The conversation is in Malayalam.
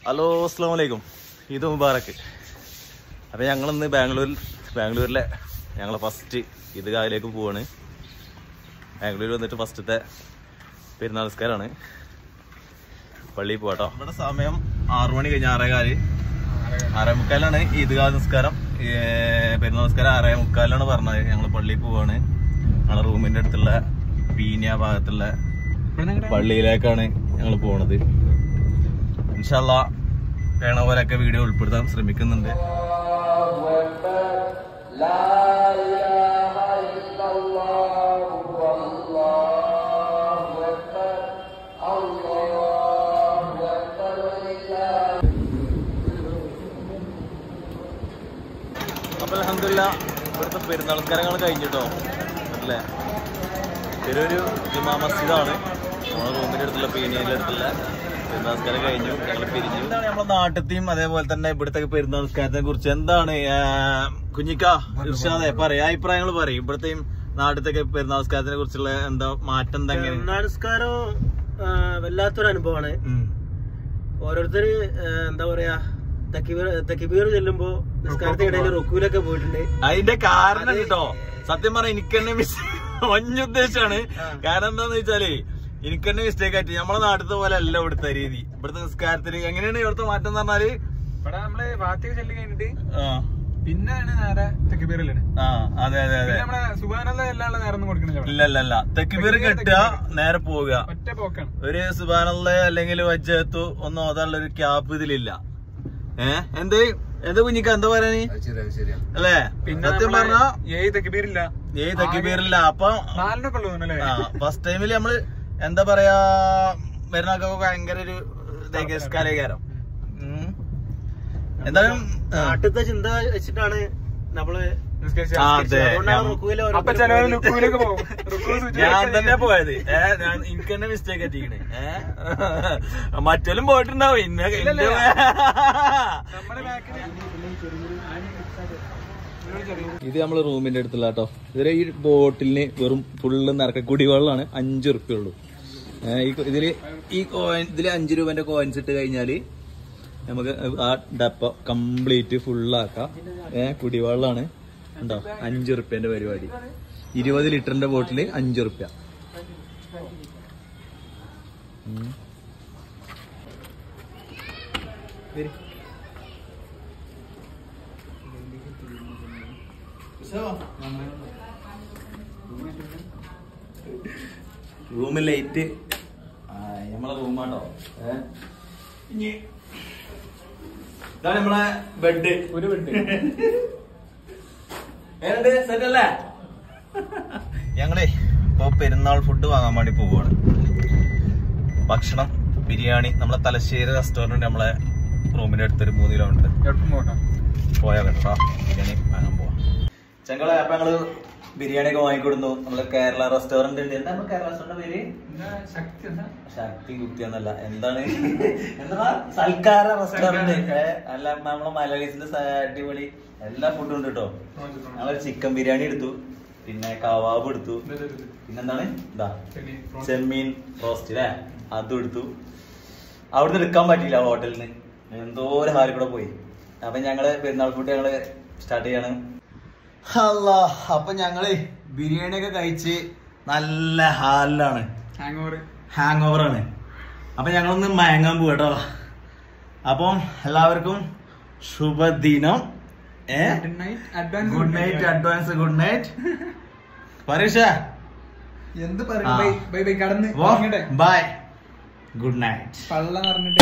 ഹലോ അസ്സലാമു അലൈക്കും. ഈദ് മുബാറക്ക്. അപ്പം ഞങ്ങളിന്ന് ബാംഗ്ലൂരിലെ ഞങ്ങളെ ഫസ്റ്റ് ഈദ്ഗാഹിലേക്ക് പോവാണ്. ബാംഗ്ലൂർ വന്നിട്ട് ഫസ്റ്റത്തെ പെരുന്നാൾ നിസ്കാരമാണ്. പള്ളിയിൽ പോവാട്ടോ. ഇവിടെ സമയം 6 മണി കഴിഞ്ഞ് 6:15 ഈദ്ഗാഹ് നിസ്കാരം. പെരുന്നാൾ നിസ്കാരം 6:45 പറഞ്ഞത്. ഞങ്ങൾ പള്ളിയിൽ പോവാണ്. ഞങ്ങളെ റൂമിന്റെ അടുത്തുള്ള പീനിയ ഭാഗത്തുള്ള പള്ളിയിലേക്കാണ് ഞങ്ങൾ പോണത്. ഇൻഷാ അല്ലാഹ് വേണ പോലെയൊക്കെ വീഡിയോ ഉൾപ്പെടുത്താൻ ശ്രമിക്കുന്നുണ്ട്. അപ്പൊ അൽഹംദുലില്ലാഹ് ഇവിടുത്തെ പെരുന്നാൾ നിസ്കാരങ്ങൾ കഴിഞ്ഞിട്ടോ അല്ലേ. ചെറിയൊരു ജുമാ മസ്ജിദാണ്. നമ്മുടെ റൂമിന്റെ അടുത്തുള്ള പീനിയന്റെ അടുത്തുള്ള പെരുന്നാൾ നിസ്കാരം കഴിഞ്ഞു. ഞങ്ങൾ പിരിഞ്ഞു. എന്താണ് നമ്മുടെ നാട്ടിലത്തെയും അതേപോലെ തന്നെ ഇവിടുത്തെ പെരുന്നാൾ നിസ്കാരത്തെ കുറിച്ച് എന്താണ് കുഞ്ഞിക്ക ഇർഷാദെ പറയാ, അഭിപ്രായങ്ങൾ പറയും. ഇവിടത്തെയും നാട്ടിലത്തെ പെരുന്നാൾ നിസ്കാരത്തിനെ കുറിച്ചുള്ള എന്താ മാറ്റം? എന്താ പെരുന്നാൾ നിസ്കാരം വല്ലാത്തൊരു അനുഭവമാണ്. ഓരോരുത്തര് എന്താ പറയാ തക്ബീർ ചെല്ലുമ്പോ നിസ്കാരത്തിന്റെ ഇടയിൽ റുക്കൂലൊക്കെ പോയിട്ടുണ്ട്. അതിന്റെ കാരണം കേട്ടോ സത്യം പറഞ്ഞ എനിക്ക് തന്നെ ഉദ്ദേശമാണ്. കാരണം എന്താന്ന് വെച്ചാല് എനിക്ക് തന്നെ മിസ്റ്റേക്ക് ആയിട്ട് നമ്മളെ നാട്ടിലത്തെ പോലെ അല്ല ഇവിടുത്തെ രീതി. ഇവിടുത്തെ നിസ്കാരത്തിന് എങ്ങനെയാണ് ഇവിടുത്തെ മാറ്റം എന്ന് പറഞ്ഞാല് ഇവിടെ നമ്മള് ഫാത്തിഹ ചൊല്ലി കഴിഞ്ഞിട്ട് പിന്നെയാണ് നേരെ തക്ബീറിലാണ്. അതെ അതെ അതെ. നമ്മളെ സുബ്ഹാനല്ലാഹ് എല്ലാം നേരം കൊടുക്കണില്ല. ഇല്ല തക്ബീർ കെട്ടുക നേരെ പോവുക. ഒറ്റ പോക്കാണ്. ഒരു സുബ്ഹാനല്ലാഹ് അല്ലെങ്കിൽ വജ്ജഹത്തു ഒന്നും ഓതാനുള്ള ഒരു ക്യാപ്പ് ഇതിലില്ല. എന്താ കുഞ്ഞിക്ക എന്താ പറയാന് അല്ലേ? സത്യം പറഞ്ഞ ഏഴ് തക്ബീറില്ല. അപ്പൊ 4 ഉള്ളൂ. ഫസ്റ്റ് ടൈമില് നമ്മള് എന്താ പറയാ പെരുന്നാൾക്കൊക്കെ ഭയങ്കര ഒരു കാലേകാരം. എന്തായാലും നാട്ടിലത്തെ ചിന്ത വെച്ചിട്ടാണ് നമ്മള് ഞാൻ തന്നെ പോയത്. എനിക്ക് തന്നെ മിസ്റ്റേക്ക് എത്തിക്കണേ. മറ്റൊന്നും പോയിട്ടുണ്ടാവും. ഇത് നമ്മള് റൂമിന്റെ അടുത്തുള്ള കേട്ടോ. ഇതിലെ ഈ ബോട്ടിലിന് വെറും ഫുള്ള് നിറക്ക കുടിവെള്ളമാണ്. 5 ഉറുപ്പ്യ ഉള്ളൂ. ഇതില് ഇതില് 5 രൂപന്റെ കോയിൻസ് ഇട്ട് കഴിഞ്ഞാല് നമുക്ക് ആ ഡപ്പ കംപ്ലീറ്റ് ഫുള്ളാക്കാം. കുടിവെള്ളമാണ് ഉണ്ടോ. 5 ഉറുപ്പ്യന്റെ പരിപാടി. 20 ലിറ്ററിന്റെ ബോട്ടില് 5 ഉറുപ്പ്യ. റൂമ് ലൈറ്റ് നമ്മളെ റൂമാട്ടോ. ഇതാണ് നമ്മളെ ബെഡ്. ഒരു ബെഡ് സെറ്റ് അല്ലേ? ഞങ്ങളേ ഇപ്പൊ പെരുന്നാൾ ഫുഡ് വാങ്ങാൻ വേണ്ടി പോവാണ്. ഭക്ഷണം ബിരിയാണി. നമ്മളെ തലശ്ശേരി റെസ്റ്റോറന്റ് നമ്മളെ റൂമിന്റെ അടുത്തൊരു 3 കിലോമീറ്റർ പോയാൽ കേട്ടോ. ബിരിയാണി വാങ്ങാൻ പോവാം ചെങ്കളെ. അപ്പൊ ഞങ്ങള് ബിരിയാണി ഒക്കെ വാങ്ങിക്കൊടുന്നു. നമ്മള് കേരള റെസ്റ്റോറന്റ് ഉണ്ട്. എന്താ കേരള റെസ്റ്റോറന്റ് പേര്? ശക്തി കുത്തി എന്നല്ല, എന്താണ് സൽക്കാര റെസ്റ്റോറന്റ്. അല്ല നമ്മളെ മലയാളീസിന്റെ അടിപൊളി എല്ലാ ഫുഡും ഉണ്ട് കേട്ടോ. ഞങ്ങള് ചിക്കൻ ബിരിയാണി എടുത്തു, പിന്നെ കവാബ് എടുത്തു, പിന്നെന്താണ് ഇതാ ചെമ്മീൻ റോസ്റ്റ് അല്ലേ, അതും എടുത്തു. അവിടുന്ന് എടുക്കാൻ പറ്റിയില്ല ഹോട്ടലിൽ നിന്ന്. എന്തോ ഒരു ഹാലിൽ കൂടെ പോയി. അപ്പൊ ഞങ്ങള് പെരുന്നാൾ ഫുഡ് ഞങ്ങള് സ്റ്റാർട്ട് ചെയ്യാണ്. അപ്പൊ ഞങ്ങള് ബിരിയാണി ഒക്കെ കഴിച്ച് നല്ല ഹാലിലാണ്. ഹാങ് ഓവർ ആണ്. അപ്പൊ ഞങ്ങളൊന്ന് മയങ്ങാൻ പോവാട്ടോ. അപ്പം എല്ലാവർക്കും ശുഭദിനം. Good night. Advance good night. പരീക്ഷ എന്ത് പറയും? Bye bye. കടന്ന് ബൈ. Good night. പള്ള പറഞ്ഞിട്ട്